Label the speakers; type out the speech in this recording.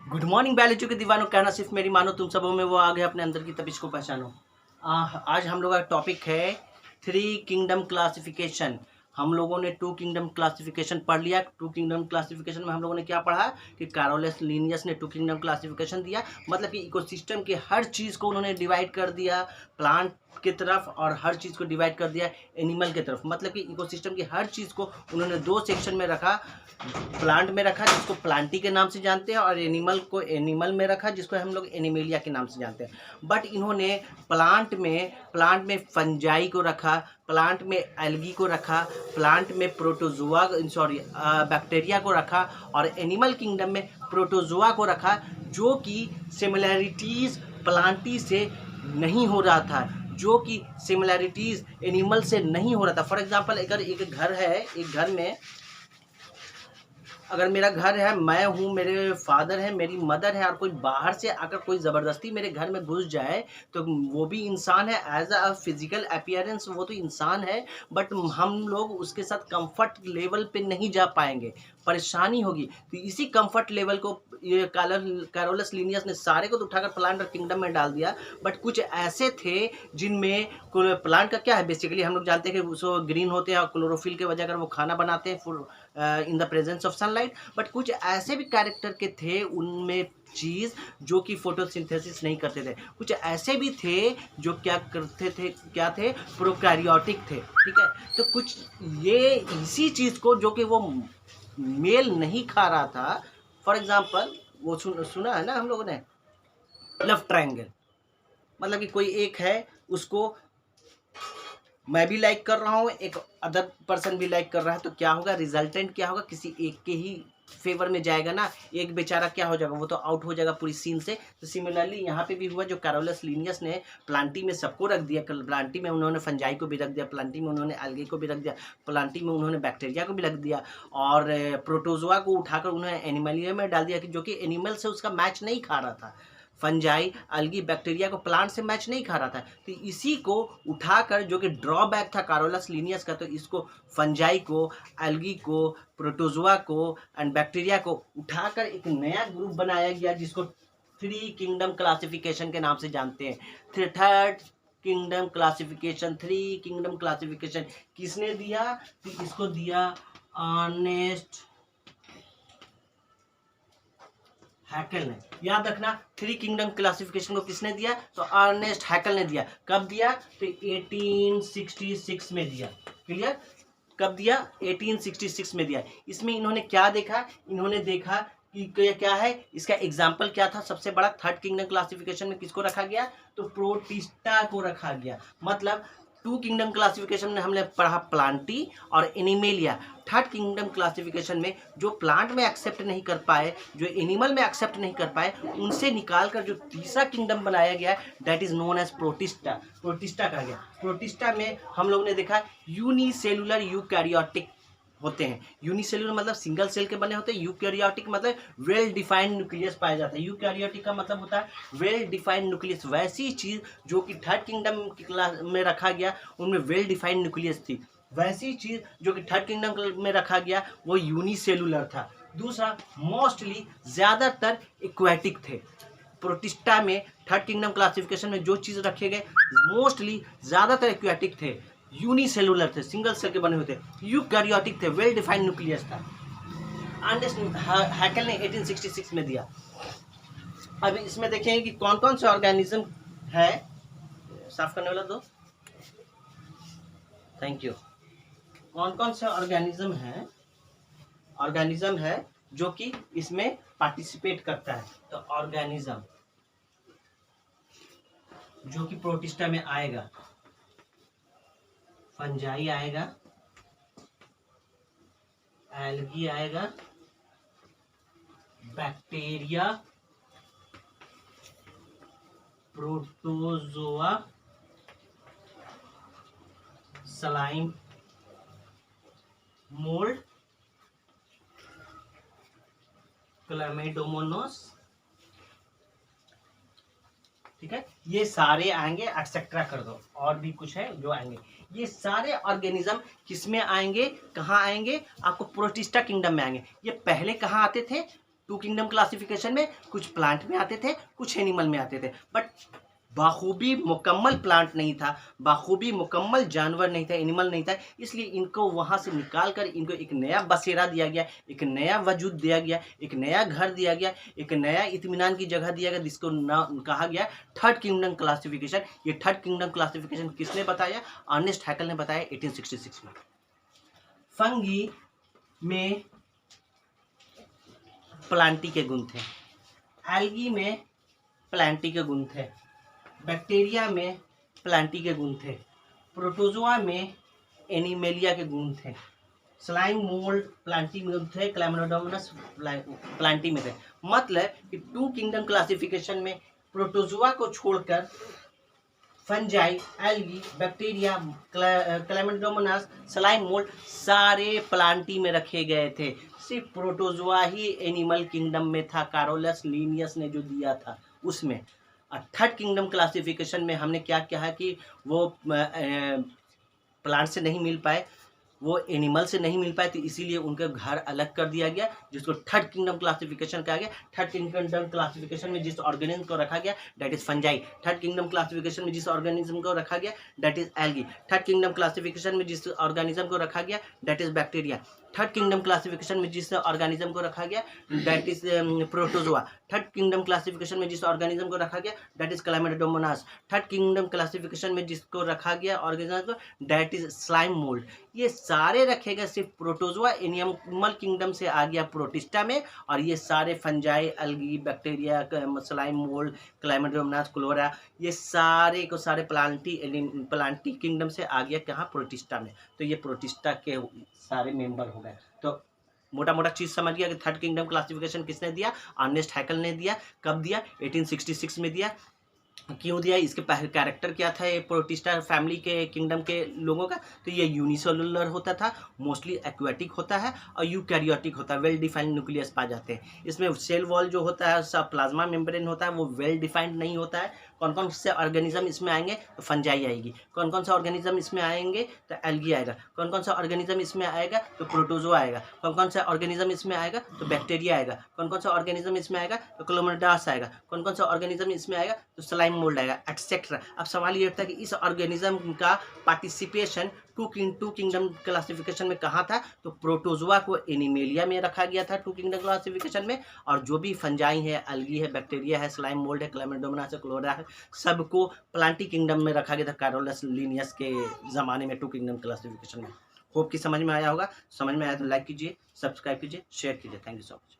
Speaker 1: Good morning biology के दीवानों, कहना सिर्फ मेरी मानो, तुम सबों में वो आ गए, अपने अंदर की तपिश को पहचानो। आज हम लोग का टॉपिक है थ्री किंगडम क्लासिफिकेशन। हम लोगों ने टू किंगडम क्लासिफिकेशन पढ़ लिया। टू किंगडम क्लासिफिकेशन में हम लोगों ने क्या पढ़ा कि कैरोलस लिनियस ने टू किंगडम क्लासिफिकेशन दिया, मतलब कि इकोसिस्टम के हर चीज़ को उन्होंने डिवाइड कर दिया प्लांट की तरफ और हर चीज़ को डिवाइड कर दिया एनिमल की तरफ। मतलब कि इकोसिस्टम की हर चीज़ को उन्होंने दो सेक्शन में रखा। प्लांट में रखा जिसको प्लांटी के नाम से जानते हैं, और एनिमल को एनिमल में रखा जिसको हम लोग एनिमेलिया के नाम से जानते हैं। बट इन्होंने प्लांट में फंजाई को रखा, प्लांट में एल्गी को रखा, प्लांट में प्रोटोजोआ बैक्टीरिया को रखा, और एनिमल किंगडम में प्रोटोजोआ को रखा, जो कि सिमिलैरिटीज़ प्लांटी से नहीं हो रहा था, जो कि सिमिलैरिटीज़ एनिमल से नहीं हो रहा था। फॉर एग्जांपल, अगर एक घर है, एक घर में अगर मेरा घर है, मैं हूँ, मेरे फादर है, मेरी मदर है, और कोई बाहर से आकर कोई ज़बरदस्ती मेरे घर में घुस जाए तो वो भी इंसान है। एज अ फिजिकल अपीयरेंस वो तो इंसान है, बट हम लोग उसके साथ कंफर्ट लेवल पे नहीं जा पाएंगे, परेशानी होगी। तो इसी कंफर्ट लेवल को ये कैरोलस लिनियस ने सारे को तो उठाकर प्लांट और किंगडम में डाल दिया। बट कुछ ऐसे थे जिनमें प्लांट का क्या है, बेसिकली हम लोग जानते हैं कि उसको ग्रीन होते हैं और क्लोरोफिल के वजह कर वो खाना बनाते हैं in the presence of sunlight. But कुछ ऐसे भी कैरेक्टर के थे उनमें चीज़ जो कि फोटोसिंथेसिस नहीं करते थे। कुछ ऐसे भी थे जो क्या करते थे, क्या थे, प्रोकैरियोटिक थे। ठीक है, तो कुछ ये इसी चीज़ को जो कि वो मेल नहीं खा रहा था। फॉर एग्जाम्पल, वो सुना है ना हम लोगों ने, लव ट्रायंगल। मतलब कि कोई एक है, उसको मैं भी लाइक कर रहा हूँ, एक अदर पर्सन भी लाइक कर रहा है, तो क्या होगा, रिजल्टेंट क्या होगा, किसी एक के ही फेवर में जाएगा ना। एक बेचारा क्या हो जाएगा, वो तो आउट हो जाएगा पूरी सीन से। तो सिमिलरली यहाँ पे भी हुआ, जो कैरोलस लिनियस ने प्लांटी में सबको रख दिया, प्लांटी में उन्होंने फंजाई को भी रख दिया, प्लांटी में उन्होंने एल्गे को भी रख दिया, प्लांटी में उन्होंने बैक्टीरिया को भी रख दिया, और प्रोटोजोआ को उठाकर उन्होंने एनिमलिया में डाल दिया, जो कि एनिमल से उसका मैच नहीं खा रहा था। फंजाई, अलगी, बैक्टीरिया को प्लांट से मैच नहीं खा रहा था। तो इसी को उठाकर, जो कि ड्रॉबैक था कैरोलस लिनियस का, तो इसको फंजाई को, अलगी को, प्रोटोजोआ को एंड बैक्टीरिया को उठाकर एक नया ग्रुप बनाया गया, जिसको थ्री किंगडम क्लासिफिकेशन के नाम से जानते हैं। Third kingdom classification, three kingdom classification किसने दिया? तो इसको दिया अर्नेस्ट हैकेल ने। याद रखना, थ्री किंगडम क्लासिफिकेशन को किसने दिया? तो अर्नेस्ट हैकेल ने दिया। कब दिया? तो 1866 में दिया। क्लियर? कब दिया? 1866 में दिया। इसमें इन्होंने क्या देखा? इन्होंने देखा कि क्या है, इसका एग्जाम्पल क्या था सबसे बड़ा। थर्ड किंगडम क्लासिफिकेशन में किसको रखा गया? तो प्रोटिस्टा को रखा गया। मतलब टू किंगडम क्लासिफिकेशन में हमने पढ़ा प्लांटी और एनिमेलिया। थर्ड किंगडम क्लासिफिकेशन में जो प्लांट में एक्सेप्ट नहीं कर पाए, जो एनिमल में एक्सेप्ट नहीं कर पाए, उनसे निकालकर जो तीसरा किंगडम बनाया गया, that is known as Protista. Protista कहा गया। प्रोटिस्टा में हम लोग ने देखा यूनिसेलुलर यूकैरियोटिक होते हैं। यूनिसेलुलर मतलब सिंगल सेल के बने होते हैं। यूकैरियोटिक मतलब वेल डिफाइंड न्यूक्लियस पाया जाता है। यूकैरियोटिक का मतलब होता है वेल डिफाइंड न्यूक्लियस। वैसी चीज जो कि थर्ड किंगडम की क्लास में रखा गया, उनमें वेल डिफाइंड न्यूक्लियस थी। वैसी चीज जो कि थर्ड किंगडम में रखा गया, वो यूनिसेलुलर था। दूसरा, मोस्टली ज्यादातर इक्वेटिक थे। प्रोटिस्टा में थर्ड किंगडम क्लासिफिकेशन में जो चीज रखे गए मोस्टली ज्यादातर इक्वेटिक थे, यूनिसेलुलर थे, सिंगल सेल के बने हुए थे, यूकैरियोटिक थे, वेल डिफाइंड न्यूक्लियस था। हैकेल ने 1866 में दिया। अब इसमें देखेंगे कि कौन कौन से ऑर्गेनिज्म है। साफ करने वाला दो, थैंक यू। कौन कौन से ऑर्गेनिज्म है जो कि इसमें पार्टिसिपेट करता है। तो ऑर्गेनिज्म जो कि प्रोटिस्टा में आएगा, फंजाई आएगा, एल्गी आएगा, बैक्टीरिया, प्रोटोजोआ, स्लाइम, मोल्ड, क्लैमिडोमोनास। ठीक है, ये सारे आएंगे। एक्सेट्रा कर दो, और भी कुछ है जो आएंगे। ये सारे ऑर्गेनिज्म किस में आएंगे, कहाँ आएंगे? आपको प्रोटिस्टा किंगडम में आएंगे। ये पहले कहाँ आते थे? टू किंगडम क्लासिफिकेशन में कुछ प्लांट में आते थे, कुछ एनिमल में आते थे, बट बाखूबी मुकम्मल प्लांट नहीं था, बाखूबी मुकम्मल जानवर नहीं था, एनिमल नहीं था। इसलिए इनको वहाँ से निकाल कर इनको एक नया बसेरा दिया गया, एक नया वजूद दिया गया, एक नया घर दिया गया, एक नया इत्मीनान की जगह दिया गया, जिसको नाम कहा गया थर्ड किंगडम क्लासिफिकेशन। ये थर्ड किंगडम क्लासिफिकेशन किसने बताया? अर्नेस्ट हैकल ने बताया 1866 में। फंगी में प्लांटी के गुण थे, एल्गी में प्लांटी के गुण थे, बैक्टीरिया में प्लांटी के गुण थे, प्रोटोजोआ में एनिमेलिया के गुण थे, स्लाइम मोल्ड प्लांटी में थे, क्लैमिडोमोनास प्लांटी में थे। मतलब कि टू किंगडम क्लासिफिकेशन में प्रोटोजोआ को छोड़कर fungi, algae, bacteria, Chlamydomonas, slime mould सारे प्लांटी में रखे गए थे। सिर्फ प्रोटोजोआ ही एनिमल किंगडम में था, कैरोलस लिनियस ने जो दिया था उसमें। थर्ड किंगडम क्लासिफिकेशन में हमने क्या किया है कि वो प्लांट से नहीं मिल पाए, वो एनिमल से नहीं मिल पाए, तो इसीलिए उनका घर अलग कर दिया गया, जिसको थर्ड किंगडम क्लासिफिकेशन कहा गया। थर्ड किंगडम क्लासिफिकेशन में जिस ऑर्गेनिज्म को रखा गया that is fungi. Third kingdom classification में जिस ऑर्गेनिज्म को रखा गया that is algae. Third kingdom classification में जिस ऑर्गेनिज्म को रखा गया that is bacteria. Third kingdom classification में जिस ऑर्गेनिज्म को रखा गया that is protozoa. Third kingdom classification में जिस ऑर्गेनिज्म को रखा गया that is Chlamydomonas. Third kingdom classification में जिसको रखा गया ऑर्गेनिज्म को दैट इज स्लाइम मोल्ड। ये सारे रखे गए, सिर्फ प्रोटोजोआ एनिमल किंगडम से आ गया प्रोटिस्टा में, और ये सारे fungi, algae, bacteria, slime mould, Chlamydomonas, Chlorella, ये सारे को सारे प्लांटी किंगडम से आ गया कहाँ? प्रोटिस्टा में। तो ये प्रोटिस्टा के सारे मेंबर हो गए। तो मोटा मोटा चीज़ समझ गया कि थर्ड किंगडम क्लासिफिकेशन किसने दिया? अर्नेस्ट हैकल ने दिया। कब दिया? 1866 में दिया। क्यों दिया? इसके कैरेक्टर क्या था ये प्रोटिस्टा फैमिली के किंगडम के लोगों का? तो ये यूनिसेलुलर होता था, मोस्टली एक्वेटिक होता है और यूकैरियोटिक होता है, वेल डिफाइंड न्यूक्लियस पाए जाते हैं। इसमें सेल वॉल जो होता है, सब प्लाज्मा मेम्ब्रेन होता है, वो वेल डिफाइंड नहीं होता है। कौन कौन से ऑर्गेनिज्म इसमें आएंगे? तो फंजाई आएगी। कौन कौन सा ऑर्गेनिज्म इसमें आएंगे? तो एल्गी आएगा। कौन कौन सा ऑर्गेनिज्म इसमें आएगा? तो प्रोटोजो आएगा। कौन कौन सा ऑर्गेनिज्म इसमें आएगा? तो बैक्टीरिया आएगा। कौन कौन सा ऑर्गेनिज्म इसमें आएगा? तो क्लोमोडास आएगा। कौन कौन सा ऑर्गेनिज्म इसमें आएगा? तो स्लाइम मोल्ड आएगा, एटसेट्रा। अब सवाल ये उठता है कि इस ऑर्गेनिज्म का पार्टिसिपेशन टू किंगडम क्लासिफिकेशन में कहाँ था? तो प्रोटोजोआ को एनिमेलिया में रखा गया था टू किंगडम क्लासिफिकेशन में, और जो भी फंजाई है, एल्गी है, बैक्टीरिया है, स्लाइम मोल्ड है, क्लैमिडोमोनास है, क्लोरा है, सबको प्लांटी किंगडम में रखा गया था कैरोलस लिनियस के ज़माने में टू किंगडम क्लासिफिकेशन में। होप कि समझ में आया होगा। समझ में आया तो लाइक कीजिए, सब्सक्राइब कीजिए, शेयर कीजिए। Thank you so much.